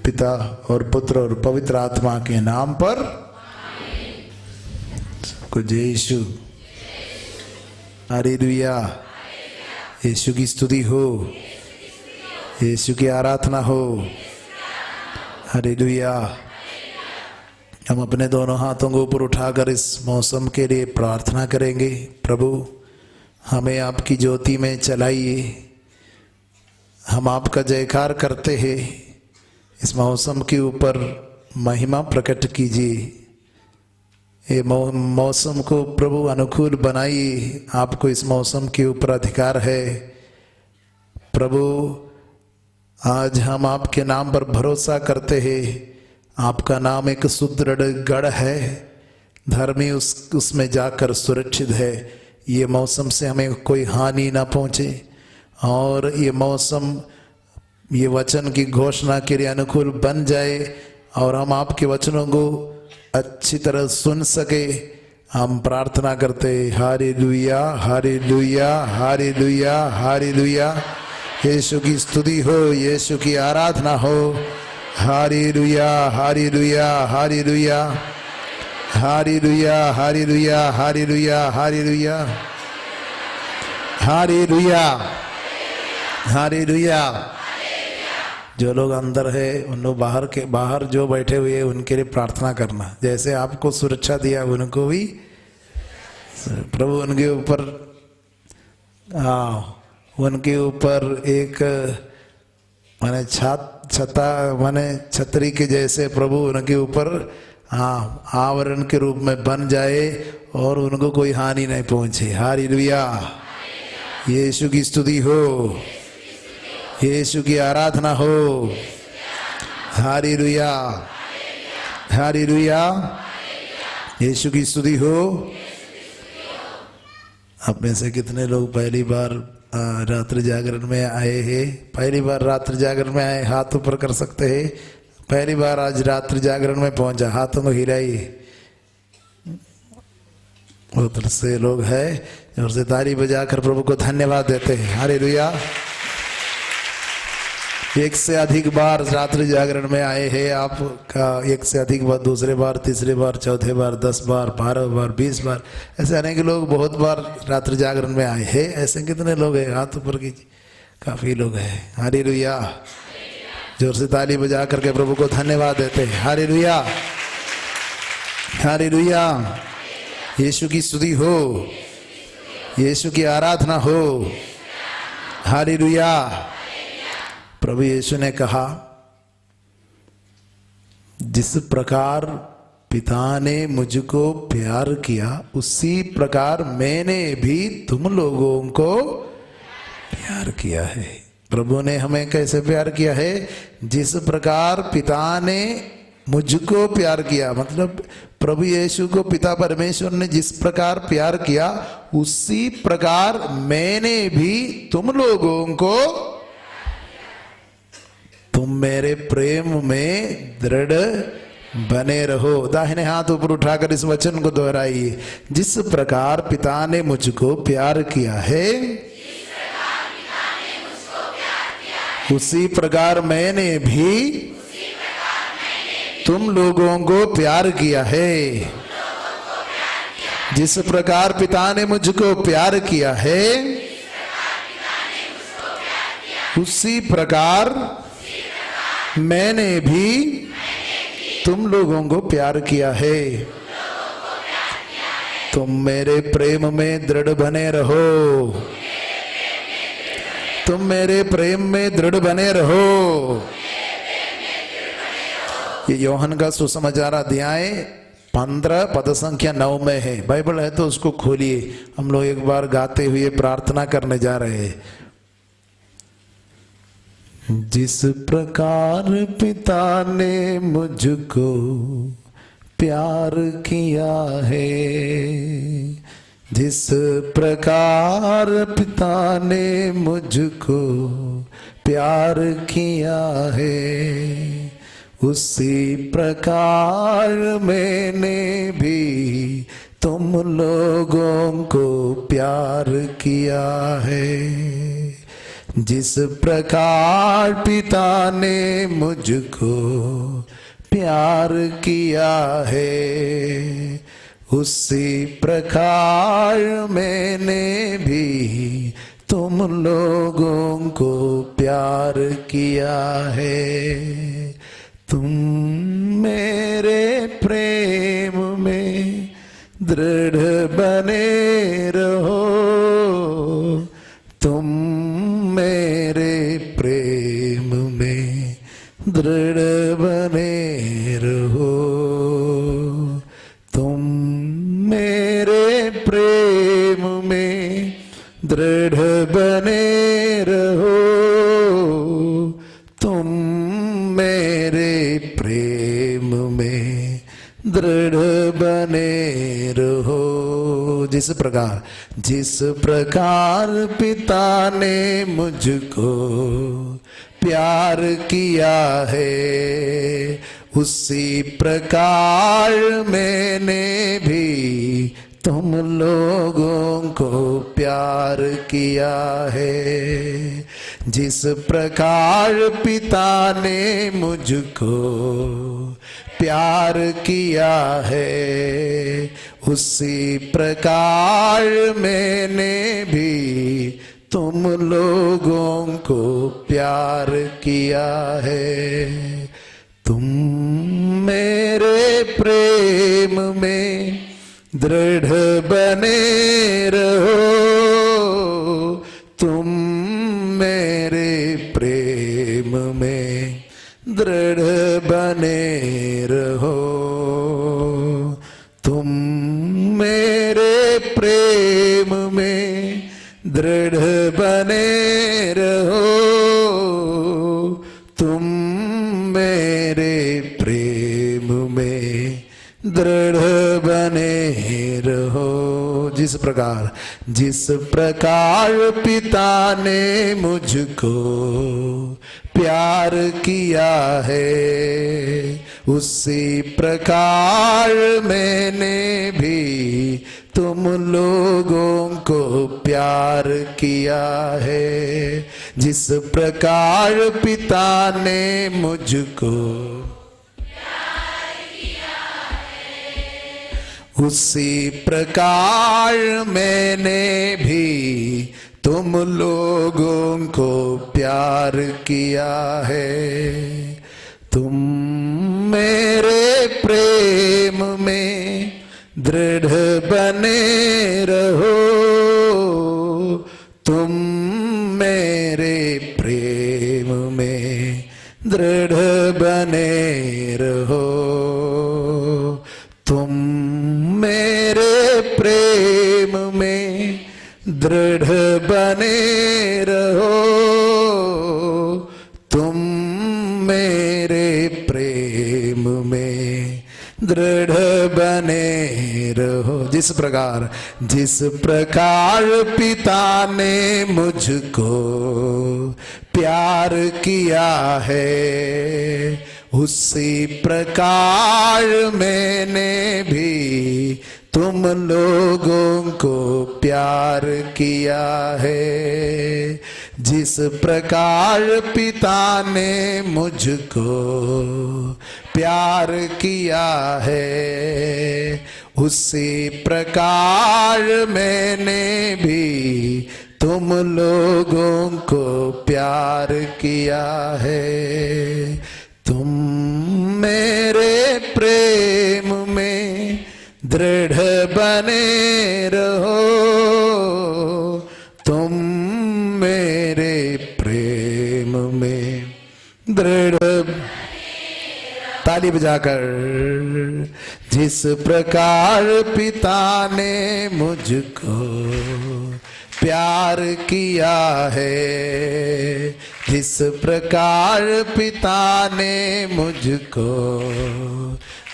पिता और पुत्र और पवित्र आत्मा के नाम पर कुछ यीशु। हालेलुया। यीशु की स्तुति हो, यीशु की आराधना हो। हालेलुया। हम अपने दोनों हाथों को ऊपर उठाकर इस मौसम के लिए प्रार्थना करेंगे। प्रभु, हमें आपकी ज्योति में चलाइए। हम आपका जयकार करते हैं। इस मौसम के ऊपर महिमा प्रकट कीजिए। ये मौसम को प्रभु अनुकूल बनाइए। आपको इस मौसम के ऊपर अधिकार है। प्रभु, आज हम आपके नाम पर भरोसा करते हैं। आपका नाम एक सुदृढ़ गढ़ है, धर्मी उसमें जाकर सुरक्षित है। ये मौसम से हमें कोई हानि ना पहुँचे और ये मौसम ये वचन की घोषणा के लिए अनुकूल बन जाए और हम आपके वचनों को अच्छी तरह सुन सके। हम प्रार्थना करते। Hallelujah, hallelujah, hallelujah, hallelujah. Yeshu की स्तुति हो, यीशु की आराधना हो। Hallelujah, hallelujah, hallelujah, hallelujah, hallelujah, hallelujah, hallelujah, hallelujah, hallelujah. जो लोग अंदर है उन लोग बाहर जो बैठे हुए हैं उनके लिए प्रार्थना करना। जैसे आपको सुरक्षा दिया उनको भी प्रभु उनके ऊपर उनके ऊपर एक माने छतरी के जैसे प्रभु उनके ऊपर आवरण के रूप में बन जाए और उनको कोई हानि नहीं पहुंचे। हालेलुया। यीशु की स्तुति हो, यीशु की आराधना हो। Hallelujah, hallelujah. यीशु की स्तुति हो। आप में से कितने लोग पहली बार रात्रि जागरण में आए हैं? पहली बार रात्रि जागरण में आए, हाथ ऊपर कर सकते हैं। पहली बार आज रात्रि जागरण में पहुंचा, हाथों को हिलाइए। बहुत से लोग हैं और से ताली बजाकर प्रभु को धन्यवाद देते हैं। हालेलुया। एक से अधिक बार रात्रि जागरण में आए हैं आपका, एक से अधिक बार, दूसरे बार, तीसरे बार, चौथे बार, 10 बार, 12 बार, 20 बार, ऐसे अनेक लोग बहुत बार रात्रि जागरण में आए हैं। ऐसे कितने लोग हैं? हाथ ऊपर कीजिए। काफी लोग हैं। हालेलुया। जोर से ताली बजा करके प्रभु को धन्यवाद देते हैं। Hallelujah, hallelujah. यीशु की स्तुति हो, यीशु की आराधना हो। हालेलुया। प्रभु यीशु ने कहा, जिस प्रकार पिता ने मुझको प्यार किया उसी प्रकार मैंने भी तुम लोगों को प्यार किया है। प्रभु ने हमें कैसे प्यार किया है? जिस प्रकार पिता ने मुझको प्यार किया, मतलब प्रभु यीशु को पिता परमेश्वर ने जिस प्रकार प्यार किया उसी प्रकार मैंने भी तुम लोगों को, तुम मेरे प्रेम में दृढ़ बने रहो। दाहिने हाथ ऊपर उठाकर इस वचन को दोहराइए। जिस प्रकार पिता ने मुझको प्यार किया है उसी प्रकार मैंने भी तुम लोगों को प्यार किया है। जिस प्रकार पिता ने मुझको प्यार किया है उसी प्रकार मैंने भी तुम लोगों को प्यार किया है। तुम मेरे प्रेम में दृढ़ बने रहो। तुम मेरे प्रेम में दृढ़ बने रहो। ये यूहन्ना का सुसमाचार अध्याय 15 पद संख्या 9 में है। बाइबल है तो उसको खोलिए। हम लोग एक बार गाते हुए प्रार्थना करने जा रहे हैं। जिस प्रकार पिता ने मुझको प्यार किया है, जिस प्रकार पिता ने मुझको प्यार किया है उसी प्रकार मैंने भी तुम लोगों को प्यार किया है। जिस प्रकार पिता ने मुझको प्यार किया है, उसी प्रकार मैंने भी तुम लोगों को प्यार किया है। तुम मेरे प्रेम में दृढ़ बने रहो, तुम मेरे प्रेम में दृढ़ बने रहो, तुम मेरे प्रेम में दृढ़ बने रहो, तुम मेरे प्रेम में दृढ़ बने रहो। जिस प्रकार पिता ने मुझको प्यार किया है, उसी प्रकार मैंने भी तुम लोगों को प्यार किया है। जिस प्रकार पिता ने मुझको प्यार किया है, उसी प्रकार मैंने भी तुम लोगों को प्यार किया है। तुम मेरे प्रेम में दृढ़ बने रहो, तुम मेरे प्रेम में दृढ़ बने रहो, तुम मेरे प्रेम में दृढ़ बने रहो, तुम मेरे प्रेम में दृढ़ बने रहो। जिस प्रकार पिता ने मुझको प्यार किया है, उसी प्रकार मैंने भी तुम लोगों को प्यार किया है। जिस प्रकार पिता ने मुझको उसी प्रकार मैंने भी तुम लोगों को प्यार किया है। तुम मेरे प्रेम में दृढ़ बने रहो, तुम मेरे प्रेम में दृढ़ बने रहो, तुम मेरे प्रेम में दृढ़ बने रहो, तुम मेरे प्रेम में दृढ़ बने रहो। जिस प्रकार पिता ने मुझको प्यार किया है, उसी प्रकार मैंने भी तुम लोगों को प्यार किया है। जिस प्रकार पिता ने मुझको प्यार किया है, उसी प्रकार मैंने भी तुम लोगों को प्यार किया है। तुम मेरे प्रेम में दृढ़ बने रहो, तुम मेरे प्रेम में दृढ़। ताली बजाकर। जिस प्रकार पिता ने मुझको प्यार किया है, जिस प्रकार पिता ने मुझको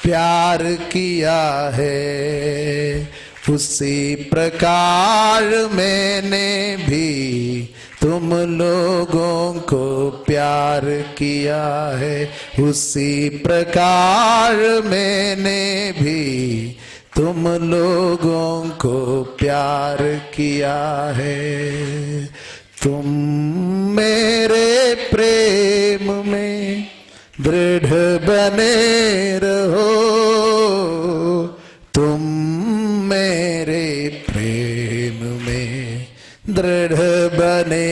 प्यार किया है, उसी प्रकार मैंने भी तुम लोगों को प्यार किया है। उसी प्रकार मैंने भी तुम लोगों को प्यार किया है। तुम मेरे प्रेम में दृढ़ बने रहो, तुम मेरे प्रेम में दृढ़ बने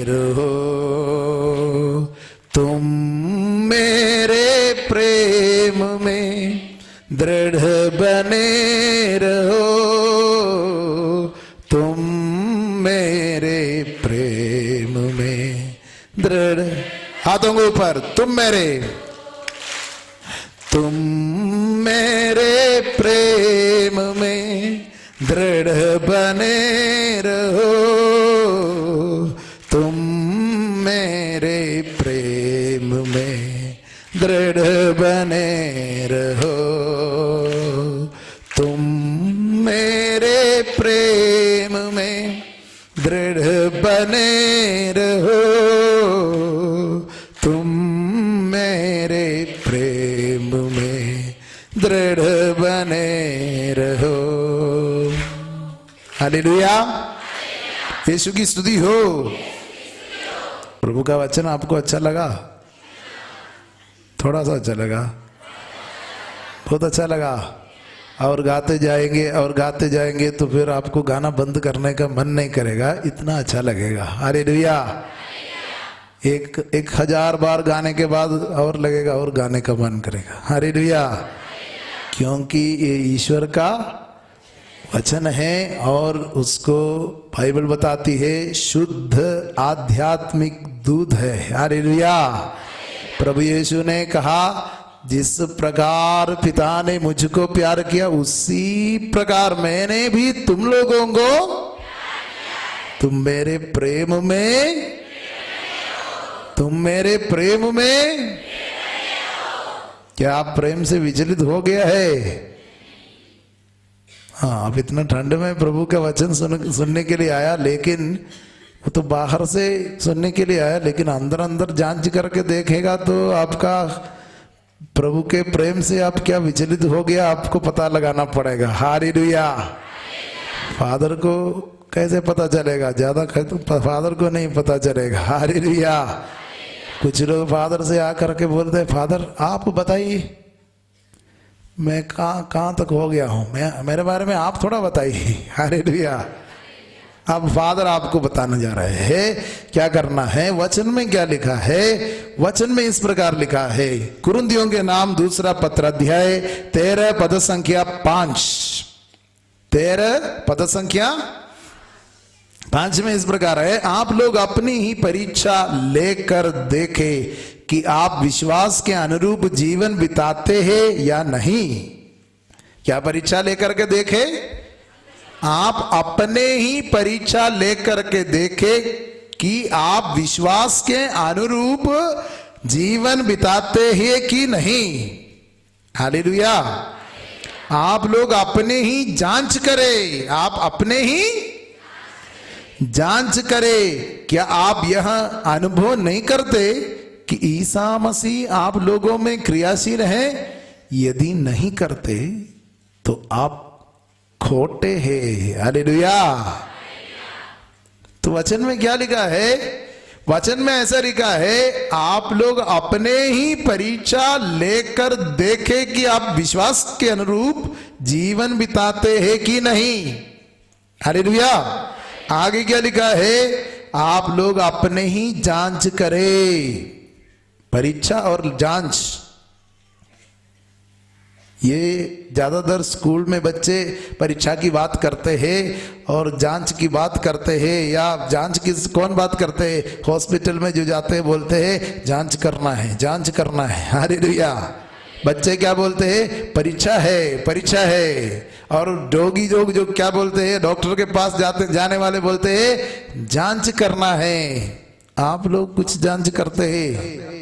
रहो, तुम मेरे प्रेम में दृढ़ बने रहो, तुम मेरे प्रेम में दृढ़। हाथों के ऊपर, तुम मेरे प्रेम में दृढ़ बने रहो, तुम मेरे प्रेम में दृढ़ बने रहो, तुम मेरे प्रेम में दृढ़ बने रहो, तुम मेरे प्रेम में दृढ़ बने रहो। हालेलुया, यीशु की स्तुति हो। प्रभु का वचन आपको अच्छा लगा? थोड़ा सा अच्छा लगा? बहुत अच्छा लगा? और गाते जाएंगे तो फिर आपको गाना बंद करने का मन नहीं करेगा, इतना अच्छा लगेगा। हालेलुया। एक 1000 बार गाने के बाद और लगेगा और गाने का मन करेगा। हालेलुया। क्योंकि ये ईश्वर का वचन है और उसको बाइबल बताती है शुद्ध आध्यात्मिक दूध है। हालेलुया। प्रभु यीशु ने कहा, जिस प्रकार पिता ने मुझको प्यार किया उसी प्रकार मैंने भी तुम लोगों को, तुम मेरे प्रेम में क्या आप प्रेम से विचलित हो गया है? हाँ, आप इतना ठंड में प्रभु का वचन सुनने के लिए आया, लेकिन वो तो बाहर से सुनने के लिए आया, लेकिन अंदर अंदर जांच करके देखेगा तो आपका प्रभु के प्रेम से आप क्या विचलित हो गया, आपको पता लगाना पड़ेगा। हालेलुया। फादर को कैसे पता चलेगा? ज्यादा फादर को नहीं पता चलेगा। हालेलुया। कुछ लोग फादर से आकर के बोलते हैं, फादर आप बताइए मैं कहाँ तक हो गया हूँ, मेरे बारे में आप थोड़ा बताइए। हालेलुया। अब फादर आपको बताने जा रहे हैं क्या करना है। वचन में क्या लिखा है? वचन में इस प्रकार लिखा है, कुरिन्थियों के नाम दूसरा पत्र अध्याय 13 पद संख्या 5, 13 पद संख्या 5 में इस प्रकार है, आप लोग अपनी ही परीक्षा लेकर देखे कि आप विश्वास के अनुरूप जीवन बिताते हैं या नहीं। क्या परीक्षा लेकर के देखे? आप अपने ही परीक्षा लेकर के देखे कि आप विश्वास के अनुरूप जीवन बिताते हैं कि नहीं। हालेलुया। आप लोग अपने ही जांच करें, आप अपने ही जांच करें। क्या आप यह अनुभव नहीं करते कि ईसा मसीह आप लोगों में क्रियाशील है? यदि नहीं करते तो आप खोटे हैं। हालेलुया। तो वचन में क्या लिखा है? वचन में ऐसा लिखा है, आप लोग अपने ही परीक्षा लेकर देखे कि आप विश्वास के अनुरूप जीवन बिताते हैं कि नहीं। हालेलुया। आगे क्या लिखा है? आप लोग अपने ही जांच करें। परीक्षा और जांच, ये ज्यादातर स्कूल में बच्चे परीक्षा की बात करते हैं और जांच की बात करते हैं, या जांच की कौन बात करते हैं? हॉस्पिटल में जो जाते हैं बोलते हैं जांच करना है, जांच करना है। हालेलुया। बच्चे क्या बोलते हैं? परीक्षा है, परीक्षा है। और जोगी लोग जो क्या बोलते हैं? डॉक्टर के पास जाने वाले बोलते हैं जांच करना है। आप लोग कुछ जांच करते हैं?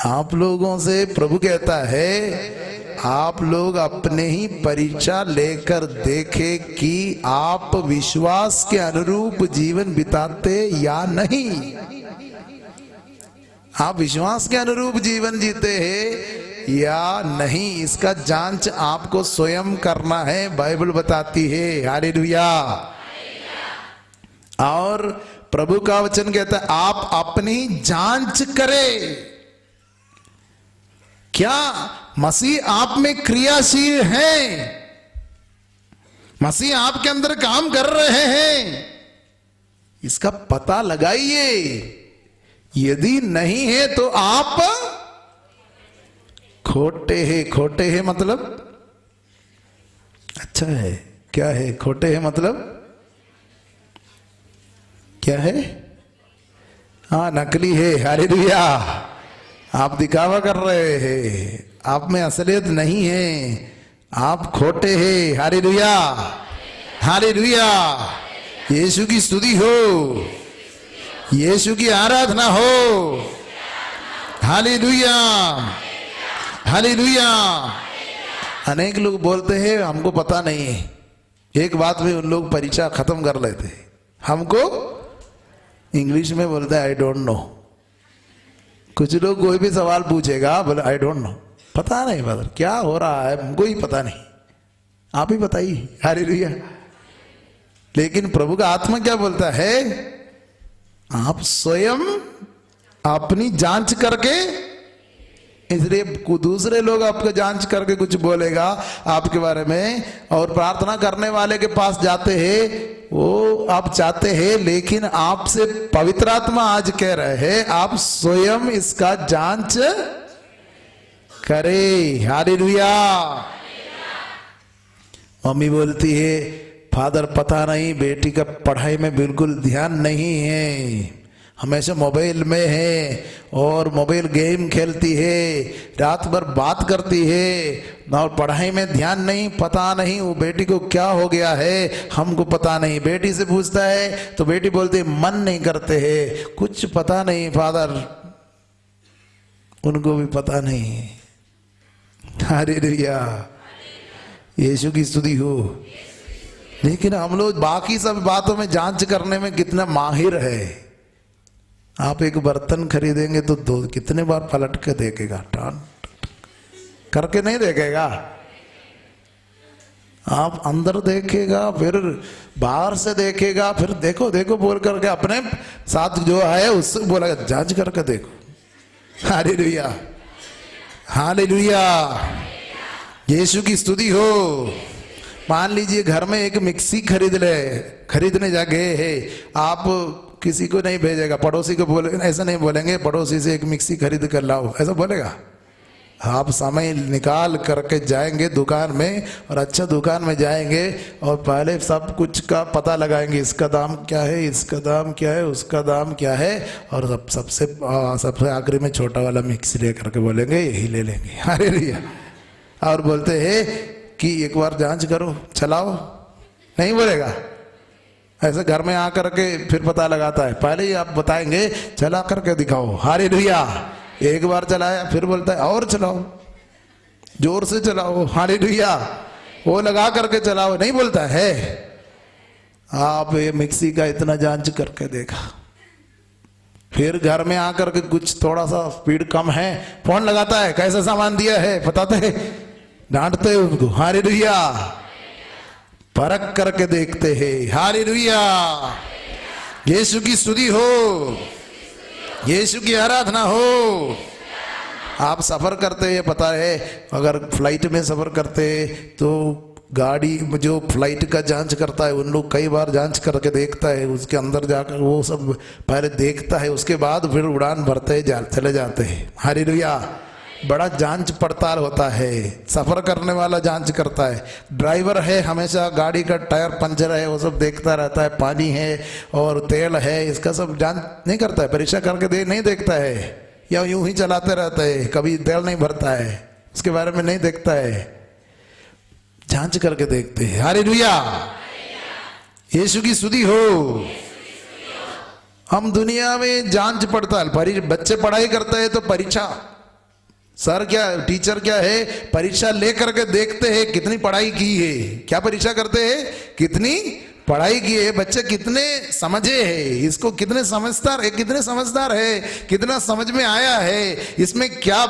आप लोगों से प्रभु कहता है आप लोग अपने ही परीक्षा लेकर देखे कि आप विश्वास के अनुरूप जीवन बिताते या नहीं। आप विश्वास के अनुरूप जीवन जीते हैं या नहीं, इसका जांच आपको स्वयं करना है। बाइबल बताती है। हालेलुया। और प्रभु का वचन कहता है आप अपनी जांच करें, क्या मसीह आप में क्रियाशील है, मसीह आपके अंदर काम कर रहे हैं, इसका पता लगाइए। यदि नहीं है तो आप खोटे हैं। खोटे हैं मतलब अच्छा है, क्या है खोटे हैं मतलब क्या है? हाँ, नकली है। हालेलुया, आप दिखावा कर रहे हैं, आप में असलियत नहीं है, आप खोटे हैं। हालेलुया, हालेलुया, यीशु की स्तुति हो, यीशु की आराधना हो। Hallelujah, hallelujah. अनेक लोग बोलते हैं हमको पता नहीं है, एक बात में उन लोग परीक्षा खत्म कर लेते हैं। हमको इंग्लिश में बोलते हैं आई डोंट नो। कुछ लोग कोई भी सवाल पूछेगा बोले आई डोंट नो, पता नहीं ब्रदर क्या हो रहा है, हमको ही पता नहीं, आप ही बताइए। हालेलुया। लेकिन प्रभु का आत्मा क्या बोलता है? आप स्वयं अपनी जांच करके, इसलिए दूसरे लोग आपको जांच करके कुछ बोलेगा आपके बारे में, और प्रार्थना करने वाले के पास जाते हैं, वो आप चाहते हैं, लेकिन आपसे पवित्र आत्मा आज कह रहे हैं आप स्वयं इसका जांच करें। हालेलुया। मम्मी बोलती है फादर पता नहीं बेटी का पढ़ाई में बिल्कुल ध्यान नहीं है, हमेशा मोबाइल में है और मोबाइल गेम खेलती है, रात भर बात करती है और पढ़ाई में ध्यान नहीं, पता नहीं वो बेटी को क्या हो गया है, हमको पता नहीं। बेटी से पूछता है तो बेटी बोलती है मन नहीं करते है, कुछ पता नहीं फादर, उनको भी पता नहीं। हालेलुया, यीशु की स्तुति हो। लेकिन हम लोग बाकी सब बातों में जांच करने में कितना माहिर है। आप एक बर्तन खरीदेंगे तो कितने बार पलट के देखेगा, टान करके नहीं देखेगा, आप अंदर देखेगा, फिर बाहर से देखेगा, फिर देखो देखो बोल करके अपने साथ जो है उससे बोलेगा जांच करके देखो। हालेलुया, हालेलुया, यीशु की स्तुति हो। मान लीजिए घर में एक मिक्सी खरीदने जा गए है, आप किसी को नहीं भेजेगा, पड़ोसी को बोले, ऐसा नहीं बोलेंगे पड़ोसी से एक मिक्सी खरीद कर लाओ, ऐसा बोलेगा? आप समय निकाल करके जाएंगे दुकान में, और अच्छा दुकान में जाएंगे और पहले सब कुछ का पता लगाएंगे, इसका दाम क्या है, इसका दाम क्या है, उसका दाम क्या है, और सबसे आखिरी में छोटा वाला मिक्सी ले करके बोलेंगे यही ले लेंगे। हालेलुया। और बोलते हैं कि एक बार जांच करो, चलाओ, नहीं बोलेगा। ऐसे घर में आकर के फिर पता लगाता है, पहले ही आप बताएंगे चला करके दिखाओ। हालेलुया। एक बार चलाया फिर बोलता है और चलाओ, जोर से चलाओ। हालेलुया। वो लगा करके चलाओ, नहीं बोलता है। आप ये मिक्सी का इतना जांच करके देखा, फिर घर में आकर के कुछ थोड़ा सा स्पीड कम है, फोन लगाता है कैसा सामान दिया है बताते हैं, डांटते हैं उनको। हालेलुया। परख करके देखते हैं। हालेलुया। यीशु की स्तुति हो, यीशु की आराधना हो। आप सफर करते हैं, पता है अगर फ्लाइट में सफर करते तो गाड़ी जो फ्लाइट का जांच करता है उन लोग कई बार जांच करके देखता है, उसके अंदर जाकर वो सब पहले देखता है, उसके बाद फिर उड़ान भरते चले जाते हैं। हालेलुया। बड़ा जांच पड़ताल होता है, सफर करने वाला जांच करता है। ड्राइवर है हमेशा गाड़ी का टायर पंचर है वो सब देखता रहता है, पानी है और तेल है, इसका सब जांच नहीं करता है, परीक्षा करके नहीं देखता है, या यूं ही चलाते रहता है, कभी तेल नहीं भरता है, उसके बारे में नहीं देखता है, जांच करके देखते हैं। हालेलुया। यीशु की स्तुति हो। हम दुनिया में जांच पड़ताल, बच्चे पढ़ाई करते हैं तो परीक्षा, सर क्या टीचर क्या है, परीक्षा लेकर के देखते हैं कितनी पढ़ाई की है। क्या परीक्षा करते हैं? कितनी पढ़ाई की है, बच्चे कितने समझे हैं, इसको कितने समझदार है, कितना समझ में आया है, इसमें क्या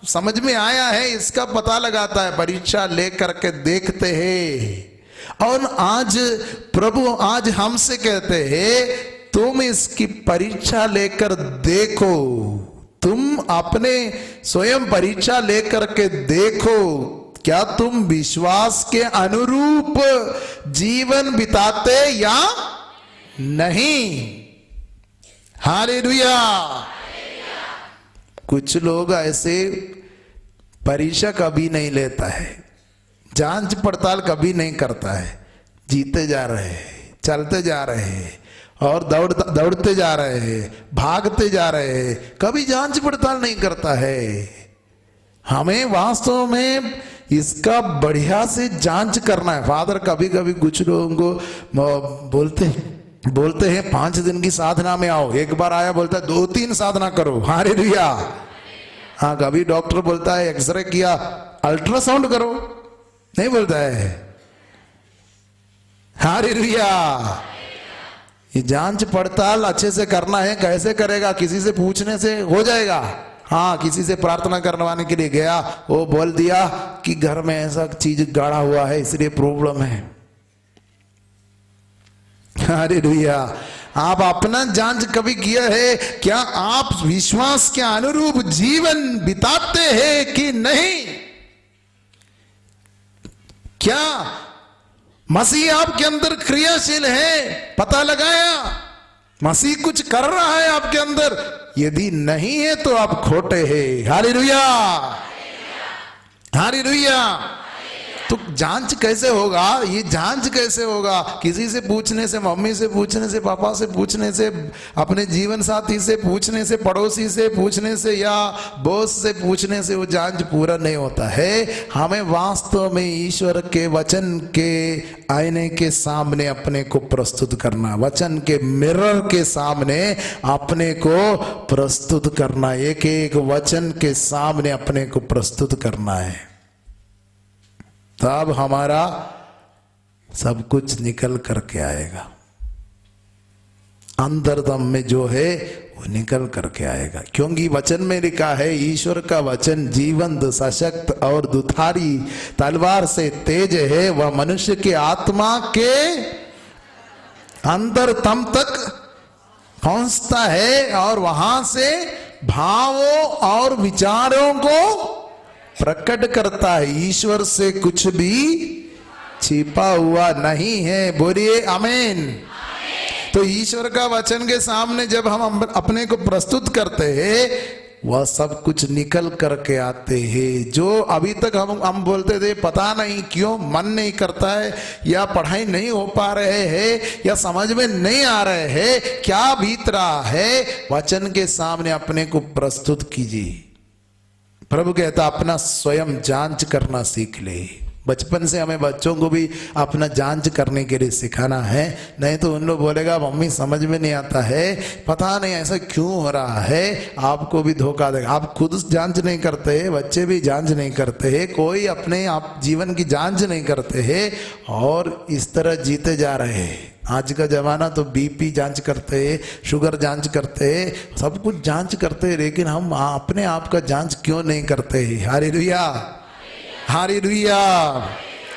समझ में आया है, इसका पता लगाता है, परीक्षा लेकर के देखते हैं। और आज प्रभु आज हमसे कहते हैं तुम इसकी परीक्षा लेकर देखो, तुम अपने स्वयं परीक्षा लेकर के देखो, क्या तुम विश्वास के अनुरूप जीवन बिताते या नहीं। हालेलुया। कुछ लोग ऐसे परीक्षा कभी नहीं लेता है, जांच पड़ताल कभी नहीं करता है, जीते जा रहे हैं, चलते जा रहे हैं और दौड़ते जा रहे हैं, भागते जा रहे हैं, कभी जांच पड़ताल नहीं करता है। हमें वास्तव में इसका बढ़िया से जांच करना है। फादर कभी कभी कुछ लोगों को बोलते हैं 5 दिन की साधना में आओ, एक बार आया बोलता है 2-3 साधना करो। हालेलुया। हाँ, कभी डॉक्टर बोलता है एक्सरे किया, अल्ट्रासाउंड करो, नहीं बोलता है। हालेलुया। ये जांच पड़ताल अच्छे से करना है। कैसे करेगा? किसी से पूछने से हो जाएगा। हाँ, किसी से प्रार्थना करवाने के लिए गया, वो बोल दिया कि घर में ऐसा चीज गाड़ा हुआ है इसलिए प्रॉब्लम है। हालेलुया। आप अपना जांच कभी किया है? क्या आप विश्वास के अनुरूप जीवन बिताते हैं कि नहीं? क्या मसीह आपके अंदर क्रियाशील है? पता लगाया मसीह कुछ कर रहा है आपके अंदर? यदि नहीं है तो आप खोटे हैं। हालेलुया। हालेलुया। तो जांच कैसे होगा? ये जांच कैसे होगा? किसी से पूछने से, मम्मी से पूछने से, पापा से पूछने से, अपने जीवन साथी से पूछने से, पड़ोसी से पूछने से या बॉस से पूछने से वो जांच पूरा नहीं होता है। हमें वास्तव में ईश्वर के वचन के आईने के सामने अपने को प्रस्तुत करना, वचन के मिरर के सामने अपने को प्रस्तुत करना, एक एक वचन के सामने अपने को प्रस्तुत करना है। तब हमारा सब कुछ निकल करके आएगा। अंतर्दम में जो है वो निकल करके आएगा, क्योंकि वचन में लिखा है ईश्वर का वचन जीवंत, सशक्त और दुधारी तलवार से तेज है। वह मनुष्य की आत्मा के अंतरतम तक पहुंचता है और वहां से भावों और विचारों को प्रकट करता है। ईश्वर से कुछ भी छिपा हुआ नहीं है। बोलिए आमीन। तो ईश्वर का वचन के सामने जब हम अपने को प्रस्तुत करते हैं, वह सब कुछ निकल करके आते हैं। जो अभी तक हम बोलते थे पता नहीं क्यों मन नहीं करता है, या पढ़ाई नहीं हो पा रहे हैं, या समझ में नहीं आ रहे हैं, क्या बीत रहा है, वचन के सामने अपने को प्रस्तुत कीजिए। प्रभु कहता अपना स्वयं जांच करना सीख ले। बचपन से हमें बच्चों को भी अपना जांच करने के लिए सिखाना है, नहीं तो उन लोग बोलेगा मम्मी समझ में नहीं आता है, पता नहीं ऐसा क्यों हो रहा है, आपको भी धोखा देगा। आप खुद जांच नहीं करते हैं, बच्चे भी जांच नहीं करते हैं, कोई अपने आप जीवन की जांच नहीं करते हैं और इस तरह जीते जा रहे हैं। आज का जमाना तो बीपी जांच करते हैं, शुगर जांच करते हैं, सब कुछ जांच करते हैं, लेकिन हम अपने आप का जांच क्यों नहीं करते हैं? हालेलुया। हालेलुया।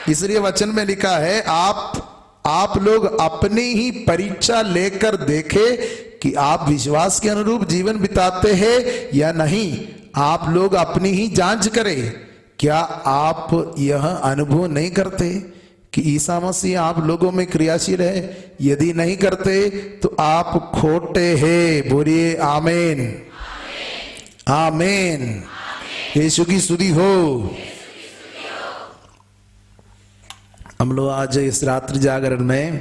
इसलिए वचन में लिखा है आप लोग अपनी ही परीक्षा लेकर देखे कि आप विश्वास के अनुरूप जीवन बिताते हैं या नहीं। आप लोग अपनी ही जांच करें। क्या आप यह अनुभव नहीं करते कि ईसा मसीह आप लोगों में क्रियाशील है? यदि नहीं करते तो आप खोटे हैं। बोलिए आमीन। आमीन। यीशु की स्तुति हो। हम लोग आज इस रात्रि जागरण में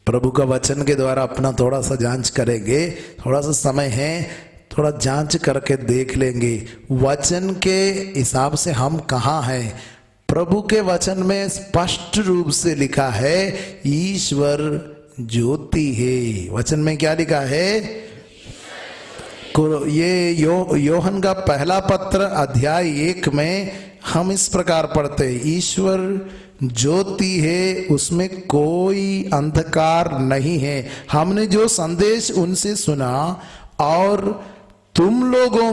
प्रभु का वचन के द्वारा अपना थोड़ा सा जांच करेंगे। थोड़ा सा समय है, थोड़ा जांच करके देख लेंगे वचन के हिसाब से हम कहाँ हैं। प्रभु के वचन में स्पष्ट रूप से लिखा है ईश्वर ज्योति है। वचन में क्या लिखा है? ये योहन का पहला पत्र अध्याय 1 में हम इस प्रकार पढ़ते हैं, ईश्वर ज्योति है, उसमें कोई अंधकार नहीं है। हमने जो संदेश उनसे सुना और तुम लोगों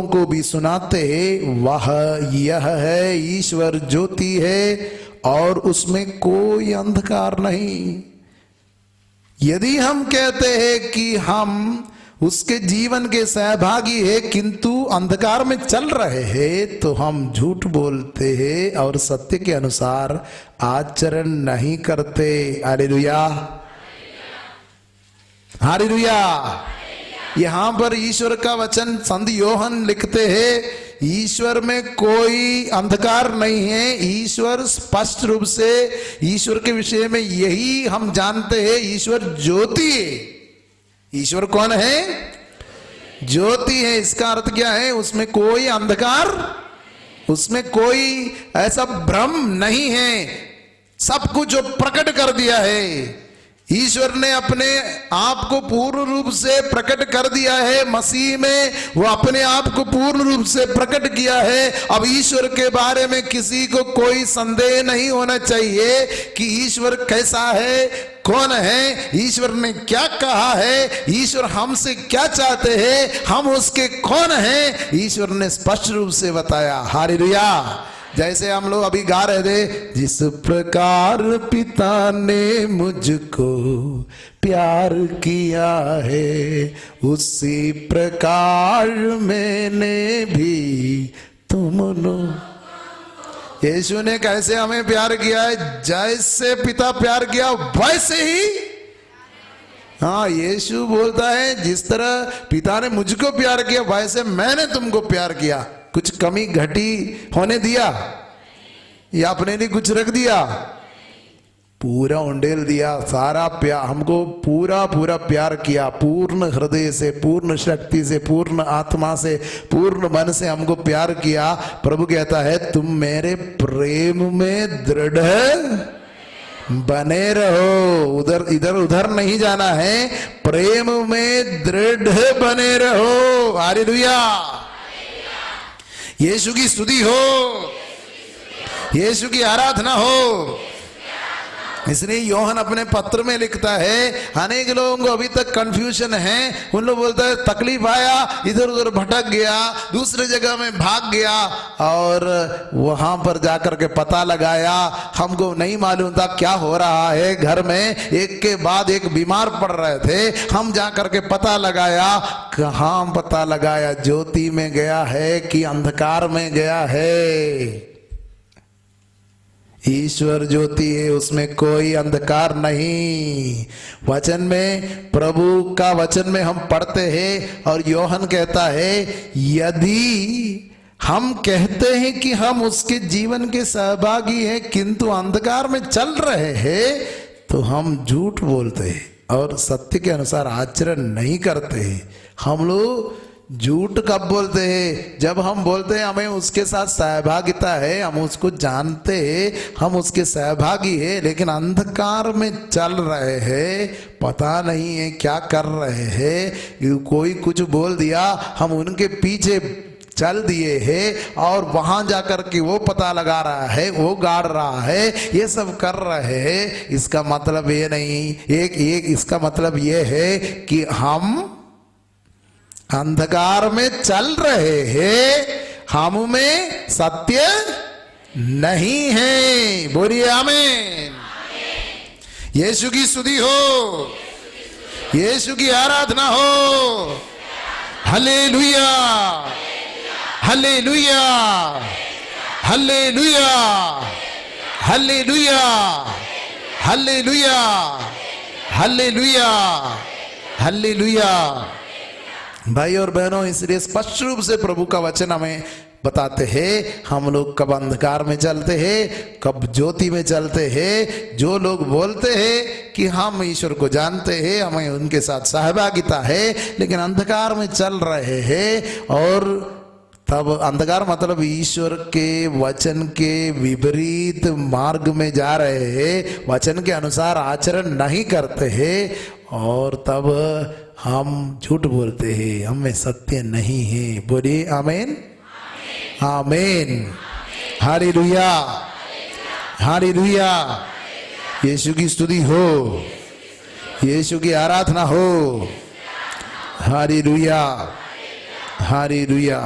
को भी सुनाते हैं, वह यह है ईश्वर ज्योति है और उसमें कोई अंधकार नहीं। यदि हम कहते हैं कि हम उसके जीवन के सहभागी है किंतु अंधकार में चल रहे हैं, तो हम झूठ बोलते हैं और सत्य के अनुसार आचरण नहीं करते। Hallelujah, hallelujah. यहां पर ईश्वर का वचन संत योहन लिखते हैं, ईश्वर में कोई अंधकार नहीं है। ईश्वर स्पष्ट रूप से, ईश्वर के विषय में यही हम जानते हैं, ईश्वर ज्योति है। ईश्वर कौन है? ज्योति है। इसका अर्थ क्या है? उसमें कोई अंधकार, उसमें कोई ऐसा भ्रम नहीं है, सब कुछ जो प्रकट कर दिया है। ईश्वर ने अपने आप को पूर्ण रूप से प्रकट कर दिया है मसीह में, वो अपने आप को पूर्ण रूप से प्रकट किया है। अब ईश्वर के बारे में किसी को कोई संदेह नहीं होना चाहिए कि ईश्वर कैसा है, कौन है, ईश्वर ने क्या कहा है, ईश्वर हमसे क्या चाहते हैं, हम उसके कौन हैं, ईश्वर ने स्पष्ट रूप से बताया। हालेलुया। जैसे हम लोग अभी गा रहे थे, जिस प्रकार पिता ने मुझको प्यार किया है उसी प्रकार मैंने भी तुमको। यीशु ने कैसे हमें प्यार किया है? जैसे पिता प्यार किया वैसे ही। हाँ, यीशु बोलता है जिस तरह पिता ने मुझको प्यार किया वैसे मैंने तुमको प्यार किया। कुछ कमी घटी होने दिया या अपने लिए कुछ रख दिया? पूरा उंडेल दिया, सारा प्यार, हमको पूरा पूरा प्यार किया, पूर्ण हृदय से, पूर्ण शक्ति से, पूर्ण आत्मा से, पूर्ण मन से हमको प्यार किया। प्रभु कहता है तुम मेरे प्रेम में दृढ़ बने रहो। उधर इधर उधर नहीं जाना है, प्रेम में दृढ़ बने रहो। हालेलुया। यीशु की स्तुति हो, यीशु की आराधना हो। इसलिए योहन अपने पत्र में लिखता है, अनेक लोगों को अभी तक कंफ्यूजन है। उन लोग बोलता है तकलीफ आया, इधर उधर भटक गया, दूसरे जगह में भाग गया और वहां पर जाकर के पता लगाया, हमको नहीं मालूम था क्या हो रहा है। घर में एक के बाद एक बीमार पड़ रहे थे, हम जाकर के पता लगाया। कहां पता लगाया? ज्योति में गया है कि अंधकार में गया है? ईश्वर ज्योति है, उसमें कोई अंधकार नहीं। वचन में, प्रभु का वचन में हम पढ़ते हैं और योहन कहता है यदि हम कहते हैं कि हम उसके जीवन के सहभागी हैं किंतु अंधकार में चल रहे हैं तो हम झूठ बोलते हैं और सत्य के अनुसार आचरण नहीं करते हैं। हम लोग झूठ कब बोलते हैं? जब हम बोलते हैं हमें उसके साथ सहभागिता है, हम उसको जानते हैं, हम उसके सहभागी है, लेकिन अंधकार में चल रहे हैं, पता नहीं है क्या कर रहे हैं। कोई कुछ बोल दिया, हम उनके पीछे चल दिए हैं और वहां जाकर के वो पता लगा रहा है, वो गाड़ रहा है, ये सब कर रहे हैं। इसका मतलब ये नहीं, इसका मतलब ये है कि हम अंधकार में चल रहे हैं, हम में सत्य नहीं है। बोलिए आमीन। यीशु की स्तुति हो, यीशु की आराधना हो। Hallelujah, hallelujah, hallelujah, hallelujah, hallelujah, hallelujah, hallelujah. भाई और बहनों, इसलिए स्पष्ट रूप से प्रभु का वचन हमें बताते हैं हम लोग कब अंधकार में चलते हैं, कब ज्योति में चलते हैं। जो लोग बोलते हैं कि हम ईश्वर को जानते हैं, हमें उनके साथ सहभागिता है, लेकिन अंधकार में चल रहे हैं और तब अंधकार मतलब ईश्वर के वचन के विपरीत मार्ग में जा रहे हैं, वचन के अनुसार आचरण नहीं करते हैं और तब हम झूठ बोलते हैं, हम में सत्य नहीं है। बोलिए आमीन, आमीन, हालेलुया, हालेलुया। यीशु की स्तुति हो, यीशु की आराधना हो। Hallelujah, hallelujah.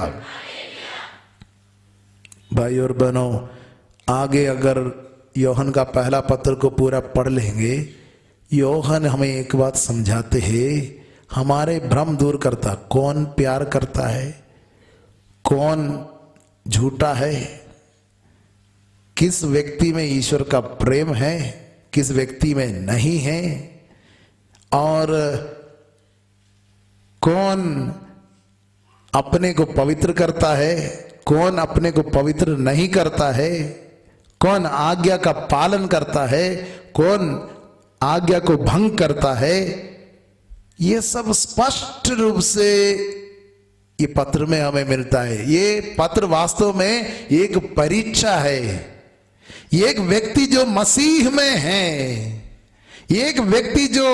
भाई और बहनों, आगे अगर योहन का पहला पत्र को पूरा पढ़ लेंगे, योहन हमें एक बात समझाते हैं, हमारे भ्रम दूर करता, कौन प्यार करता है, कौन झूठा है, किस व्यक्ति में ईश्वर का प्रेम है, किस व्यक्ति में नहीं है, और कौन अपने को पवित्र करता है, कौन अपने को पवित्र नहीं करता है, कौन आज्ञा का पालन करता है, कौन आज्ञा को भंग करता है। ये सब स्पष्ट रूप से ये पत्र में हमें मिलता है। ये पत्र वास्तव में एक परीक्षा है। एक व्यक्ति जो मसीह में है, एक व्यक्ति जो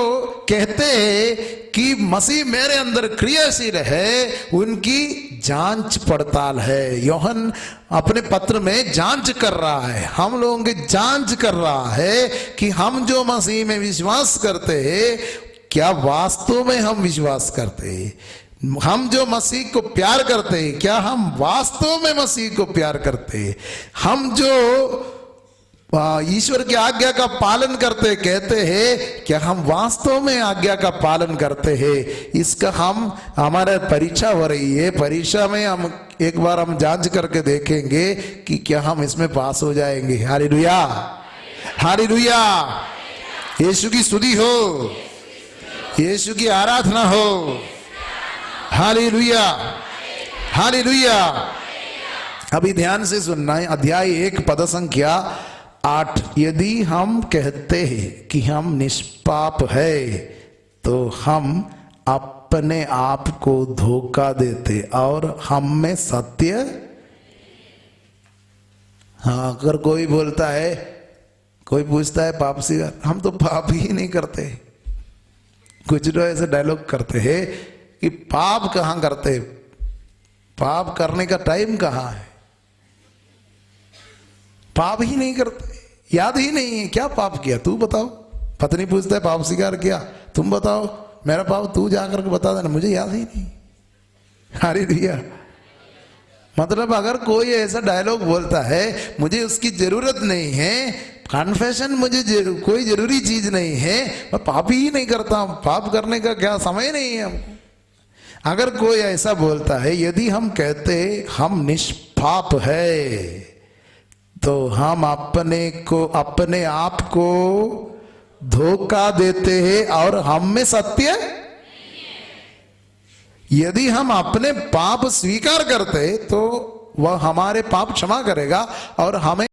कहते हैं कि मसीह मेरे अंदर क्रियाशील है, उनकी जांच पड़ताल है। योहन अपने पत्र में जांच कर रहा है, हम लोगों की जांच कर रहा है कि हम जो मसीह में विश्वास करते हैं, क्या वास्तव में हम विश्वास करते हैं। हम जो मसीह को प्यार करते हैं, क्या हम वास्तव में मसीह को प्यार करते हैं। हम जो ईश्वर की आज्ञा का पालन करते कहते हैं, क्या हम वास्तव में आज्ञा का पालन करते हैं। इसका हमारे परीक्षा हो रही है। परीक्षा में हम एक बार हम जांच करके देखेंगे कि क्या हम इसमें पास हो जाएंगे। हालेलुया, हालेलुया, यीशु की स्तुति हो, यीशु की आराधना हो। Hallelujah, hallelujah. अभी ध्यान से सुनना है, अध्याय 1 पद संख्या 8। यदि हम कहते हैं कि हम निष्पाप है, तो हम अपने आप को धोखा देते और हम में सत्य। हाँ, अगर कोई बोलता है, कोई पूछता है पाप से, हम तो पाप ही नहीं करते। कुछ लोग ऐसे डायलॉग करते हैं कि पाप कहाँ करते, पाप करने का टाइम कहाँ है, पाप ही नहीं करते, याद ही नहीं है क्या पाप किया, तू बताओ। पत्नी पूछता है पाप स्वीकार किया, तुम बताओ मेरा पाप, तू जाकर के बता देना, मुझे याद ही नहीं। हालेलुया। मतलब अगर कोई ऐसा डायलॉग बोलता है, मुझे उसकी जरूरत नहीं है, कन्फेशन मुझे कोई जरूरी चीज नहीं है, मैं पाप ही नहीं करता हूं, पाप करने का क्या समय नहीं है हमको। अगर कोई ऐसा बोलता है, यदि हम कहते हम निष्पाप है, तो हम अपने आप को धोखा देते हैं और हम में सत्य। यदि हम अपने पाप स्वीकार करते तो वह हमारे पाप क्षमा करेगा और हमें